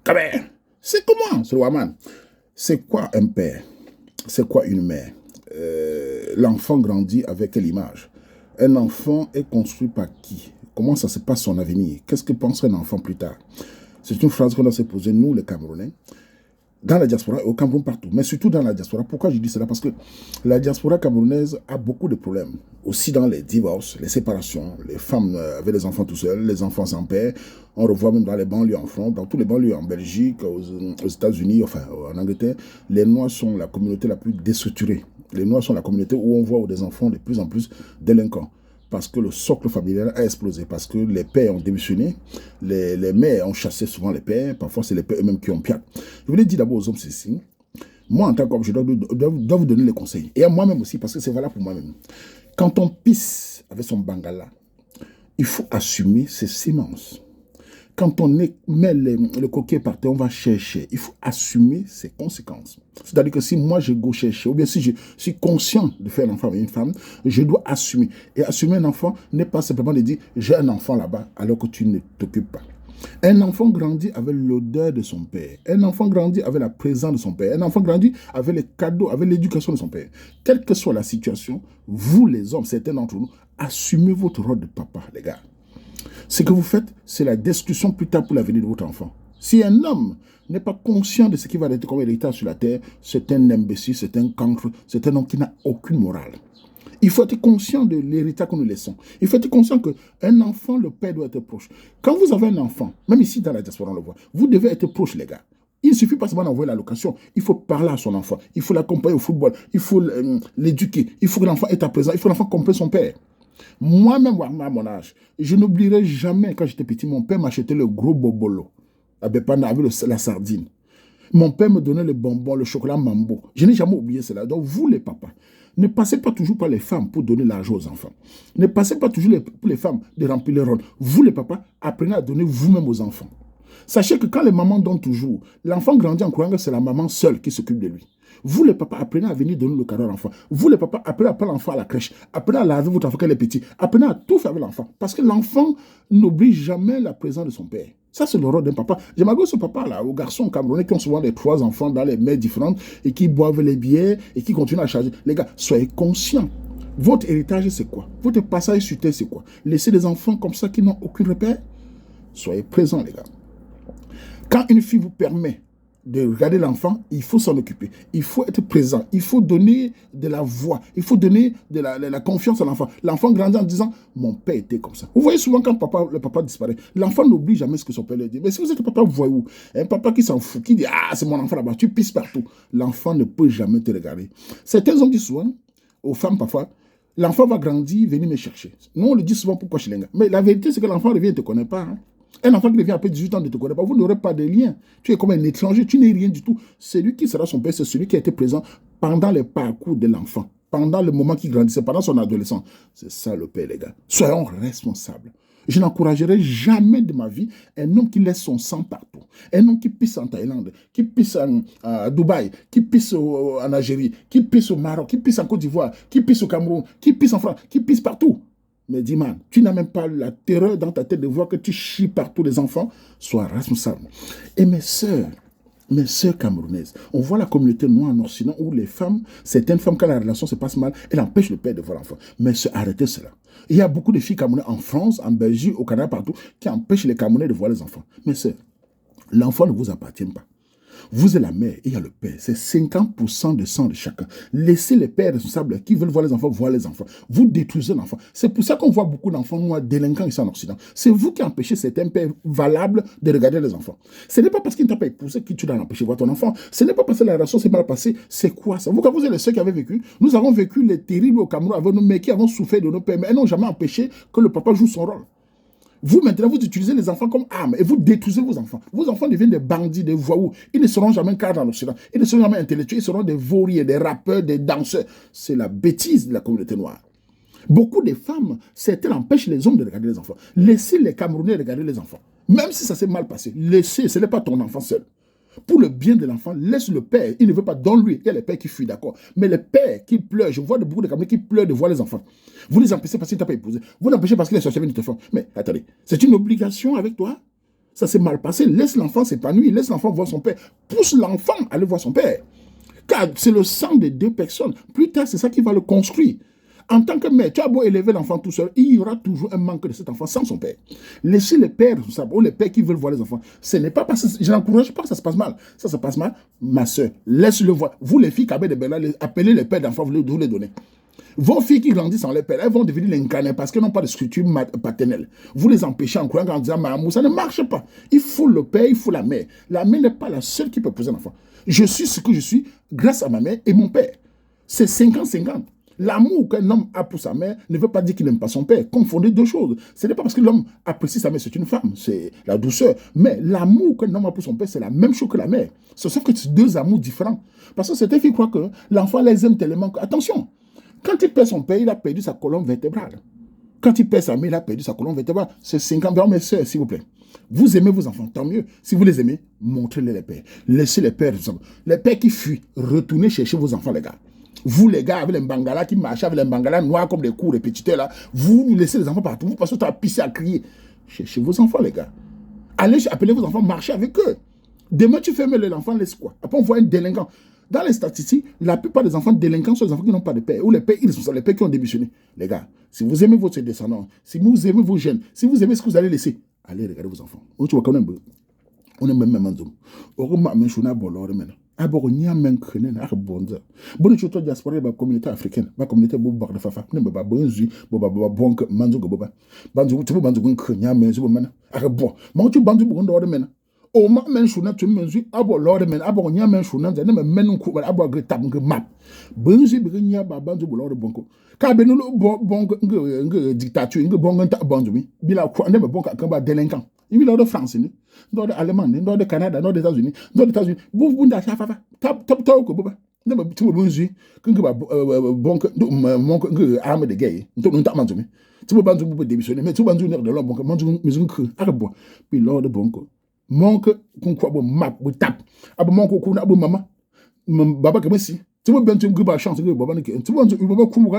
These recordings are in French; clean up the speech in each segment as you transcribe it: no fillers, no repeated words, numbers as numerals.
Kabé, c'est comment, ce Waman? C'est quoi un père? C'est quoi une mère? L'enfant grandit avec quelle image? Un enfant est construit par qui? Comment ça se passe son avenir? Qu'est-ce que pense un enfant plus tard? C'est une phrase qu'on doit se poser, nous, les Camerounais, dans la diaspora et au Cameroun partout, mais surtout dans la diaspora. Pourquoi je dis cela? Parce que la diaspora camerounaise a beaucoup de problèmes. Aussi dans les divorces, les séparations, les femmes avec les enfants tout seuls, les enfants sans père. On revoit même dans les banlieues en France, dans tous les banlieues en Belgique, aux États-Unis, enfin en Angleterre, les Noirs sont la communauté la plus déstructurée. Les Noirs sont la communauté où on voit des enfants de plus en plus délinquants. Parce que le socle familial a explosé, parce que les pères ont démissionné, les mères ont chassé souvent les pères, parfois c'est les pères eux-mêmes qui ont piat. Je voulais dire d'abord aux hommes ceci, moi en tant qu'homme, je dois vous donner les conseils, et à moi-même aussi, parce que c'est valable pour moi-même. Quand on pisse avec son bangala, il faut assumer ses semences. Quand on met le coquet par terre, on va chercher. Il faut assumer ses conséquences. C'est-à-dire que si moi je go chercher, ou bien si je suis conscient de faire un enfant avec une femme, je dois assumer. Et assumer un enfant n'est pas simplement de dire j'ai un enfant là-bas alors que tu ne t'occupes pas. Un enfant grandit avec l'odeur de son père. Un enfant grandit avec la présence de son père. Un enfant grandit avec les cadeaux, avec l'éducation de son père. Quelle que soit la situation, vous les hommes, certains d'entre nous, assumez votre rôle de papa, les gars. Ce que vous faites, c'est la destruction plus tard pour l'avenir de votre enfant. Si un homme n'est pas conscient de ce qui va être comme héritage sur la terre, c'est un imbécile, c'est un cancre, c'est un homme qui n'a aucune morale. Il faut être conscient de l'héritage que nous laissons. Il faut être conscient qu'un enfant, le père doit être proche. Quand vous avez un enfant, même ici dans la diaspora, on le voit, vous devez être proche, les gars. Il ne suffit pas seulement d'envoyer la location. Il faut parler à son enfant. Il faut l'accompagner au football. Il faut l'éduquer. Il faut que l'enfant ait à présent. Il faut que l'enfant comprenne son père. Moi-même, à mon âge, je n'oublierai jamais, quand j'étais petit, mon père m'achetait le gros bobolo, avec la sardine. Mon père me donnait le bonbon, le chocolat mambo. Je n'ai jamais oublié cela. Donc, vous, les papas, ne passez pas toujours par les femmes pour donner l'argent aux enfants. Ne passez pas toujours pour les femmes de remplir le rôle. Vous, les papas, apprenez à donner vous-même aux enfants. Sachez que quand les mamans donnent toujours, l'enfant grandit en croyant que c'est la maman seule qui s'occupe de lui. Vous, les papas, apprenez à venir donner le cadeau à l'enfant. Vous, les papas, apprenez à prendre l'enfant à la crèche. Apprenez à laver votre enfant quand il est petit. Apprenez à tout faire avec l'enfant. Parce que l'enfant n'oublie jamais la présence de son père. Ça, c'est le rôle d'un papa. Je m'adresse ce papa-là, aux garçons camerounais qui ont souvent les 3 enfants dans les mères différentes et qui boivent les bières et qui continuent à charger. Les gars, soyez conscients. Votre héritage, c'est quoi? Votre passage sur terre, c'est quoi? Laissez des enfants comme ça qui n'ont aucun repère? Soyez présents, les gars. Quand une fille vous permet de regarder l'enfant, il faut s'en occuper. Il faut être présent. Il faut donner de la voix. Il faut donner de la confiance à l'enfant. L'enfant grandit en disant, mon père était comme ça. Vous voyez souvent quand le papa disparaît, l'enfant n'oublie jamais ce que son père lui dit. Mais si vous êtes un papa voyou, un papa qui s'en fout, qui dit, ah, c'est mon enfant là-bas, tu pisses partout, l'enfant ne peut jamais te regarder. Certains hommes disent souvent, aux femmes parfois, l'enfant va grandir, venir me chercher. Nous, on le dit souvent pourquoi chez les gars. Mais la vérité, c'est que l'enfant revient, il ne te connaît pas. Hein. Un enfant qui devient après 18 ans ne te connaît pas, vous n'aurez pas de lien. Tu es comme un étranger, tu n'es rien du tout. Celui qui sera son père, c'est celui qui a été présent pendant le parcours de l'enfant, pendant le moment qu'il grandissait, pendant son adolescence. C'est ça le père, les gars. Soyons responsables. Je n'encouragerai jamais de ma vie un homme qui laisse son sang partout. Un homme qui pisse en Thaïlande, qui pisse à Dubaï, qui pisse en Algérie, qui pisse au Maroc, qui pisse en Côte d'Ivoire, qui pisse au Cameroun, qui pisse en France, qui pisse partout. Mais dis, man, tu n'as même pas la terreur dans ta tête de voir que tu chies partout les enfants. Sois responsable. Et mes sœurs camerounaises, on voit la communauté noire en Occident où les femmes, certaines femmes, quand la relation se passe mal, elles empêchent le père de voir l'enfant. Mais arrêtez cela. Il y a beaucoup de filles camerounaises en France, en Belgique, au Canada, partout, qui empêchent les Camerounais de voir les enfants. Mes sœurs, l'enfant ne vous appartient pas. Vous êtes la mère et il y a le père. C'est 50% de sang de chacun. Laissez les pères responsables qui veulent voir les enfants. Vous détruisez l'enfant. C'est pour ça qu'on voit beaucoup d'enfants noirs délinquants ici en Occident. C'est vous qui empêchez certains pères valables de regarder les enfants. Ce n'est pas parce qu'il ne t'a pas épousé que tu dois l'empêcher de voir ton enfant. Ce n'est pas parce que la relation s'est mal passée. C'est quoi ça? Vous, quand vous êtes les ceux qui avez vécu, nous avons vécu les terribles au Cameroun avec nos mères qui avons souffert de nos pères, mais elles n'ont jamais empêché que le papa joue son rôle. Vous, maintenant, vous utilisez les enfants comme armes et vous détruisez vos enfants. Vos enfants deviennent des bandits, des voyous. Ils ne seront jamais cadres dans l'Occident. Ils ne seront jamais intellectuels. Ils seront des vauriers, des rappeurs, des danseurs. C'est la bêtise de la communauté noire. Beaucoup de femmes, certaines empêchent les hommes de regarder les enfants. Laissez les Camerounais regarder les enfants. Même si ça s'est mal passé, laissez, ce n'est pas ton enfant seul. Pour le bien de l'enfant, laisse le père. Il ne veut pas dans lui. Il y a les pères qui fuient, d'accord. Mais les pères qui pleurent, je vois beaucoup de Camerounais qui pleurent de voir les enfants. Vous les empêchez parce qu'il ne t'a pas épousé. Vous l'empêchez parce qu'il est sorti avec une téléphone. Mais attendez, c'est une obligation avec toi? Ça s'est mal passé. Laisse l'enfant s'épanouir. Laisse l'enfant voir son père. Pousse l'enfant à aller voir son père. Car c'est le sang des deux personnes. Plus tard, c'est ça qui va le construire. En tant que mère, tu as beau élever l'enfant tout seul, il y aura toujours un manque de cet enfant sans son père. Laissez les pères, ou les pères qui veulent voir les enfants. Ce n'est pas parce que je n'encourage pas que ça se passe mal. Ça se passe mal, ma soeur. Laisse-le voir. Vous, les filles qui avez des belles, appelez les pères d'enfants, vous les donnez. Vos filles qui grandissent sans les pères, elles vont devenir l'incarné parce qu'elles n'ont pas de structure paternelle. Vous les empêchez en croyant en disant, maman, ça ne marche pas. Il faut le père, il faut la mère. La mère n'est pas la seule qui peut poser un enfant. Je suis ce que je suis grâce à ma mère et mon père. C'est 50-50. L'amour qu'un homme a pour sa mère ne veut pas dire qu'il n'aime pas son père. Confondez deux choses. Ce n'est pas parce que l'homme apprécie sa mère, c'est une femme, c'est la douceur. Mais l'amour qu'un homme a pour son père, c'est la même chose que la mère. Sauf que c'est deux amours différents. Parce que certains filles croient que l'enfant les aime tellement que... Attention, quand il perd son père, il a perdu sa colonne vertébrale. Quand il perd sa mère, il a perdu sa colonne vertébrale. C'est 50 ans, mes soeurs, s'il vous plaît. Vous aimez vos enfants, tant mieux. Si vous les aimez, montrez-les les pères. Laissez les pères. Les pères qui fuient, retournez chercher vos enfants, les gars. Vous, les gars, avec les bangalas qui marchent, avec les bangalas noirs comme des cours répétiteurs, là, vous laissez les enfants partout. Vous passez à pisser, à crier. Cherchez vos enfants, les gars. Allez appeler vos enfants, marchez avec eux. Demain, tu fermes l'enfant, laisse quoi? Après, on voit un délinquant. Dans les statistiques, la plupart des enfants délinquants sont des enfants qui n'ont pas de père, ou les pères irresponsables, les pères qui ont démissionné. Les gars, si vous aimez votre descendant, si vous aimez vos jeunes, si vous aimez ce que vous allez laisser, allez regarder vos enfants. On est même manzo. On est même chouna bolore maintenant. Abord n'y a même que n'a pas bonza. Bon tu toi diaspora ba communauté africaine, ba communauté bo bar de fafa, ne ba bonzu, bo ba bon que manzo go boba. Banzo tu banzo ko nya men zo mana. Ah bon, mon tu banzo bo ndo maintenant. O ma men chouna tu menzu abo lord men abo nya men chouna ne men ko abo gre tab nge map. Bonzu bi nya ba banzo bo lord bonko. Ka be no bon nge dictature nge bon nta banzo mi. Bila ko ne bon ka ba délinquant. Il est de France, dans l'Allemagne, dans le Canada, dans les États-Unis, dans les États-Unis. Vous chafafa, tap ko boba. Ne me tu bonzi, que bon que arme de gay. Non tap manzumi. Tu banzu bu démissionner, mais tu banzu de l'homme bon manzu maison que arabo. Puis lors de bonko. Monque qu'on quoi bon map bu tap. Abo monko ko na bu mama. Baba que merci. Tu veux bien tu me chance que baba ne tu banzu baba ku mu.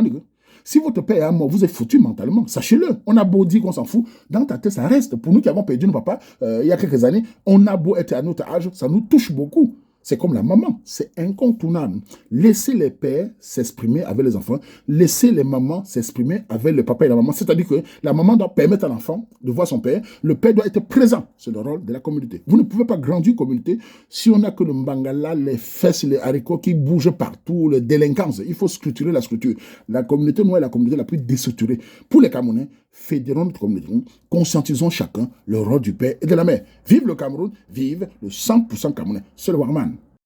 Si votre père est mort, vous êtes foutu mentalement. Sachez-le. On a beau dire qu'on s'en fout. Dans ta tête, ça reste. Pour nous qui avons perdu nos papas il y a quelques années, on a beau être à notre âge, ça nous touche beaucoup. C'est comme la maman. C'est incontournable. Laissez les pères s'exprimer avec les enfants. Laissez les mamans s'exprimer avec le papa et la maman. C'est-à-dire que la maman doit permettre à l'enfant de voir son père. Le père doit être présent. C'est le rôle de la communauté. Vous ne pouvez pas grandir une communauté si on n'a que le mbangala, les fesses, les haricots qui bougent partout, les délinquances. Il faut structurer la structure. La communauté noire est la communauté la plus déstructurée. Pour les Camerounais, fédérons notre communauté. Conscientisons chacun le rôle du père et de la mère. Vive le Cameroun, vive le 100% Camerounais. C'est le Warman.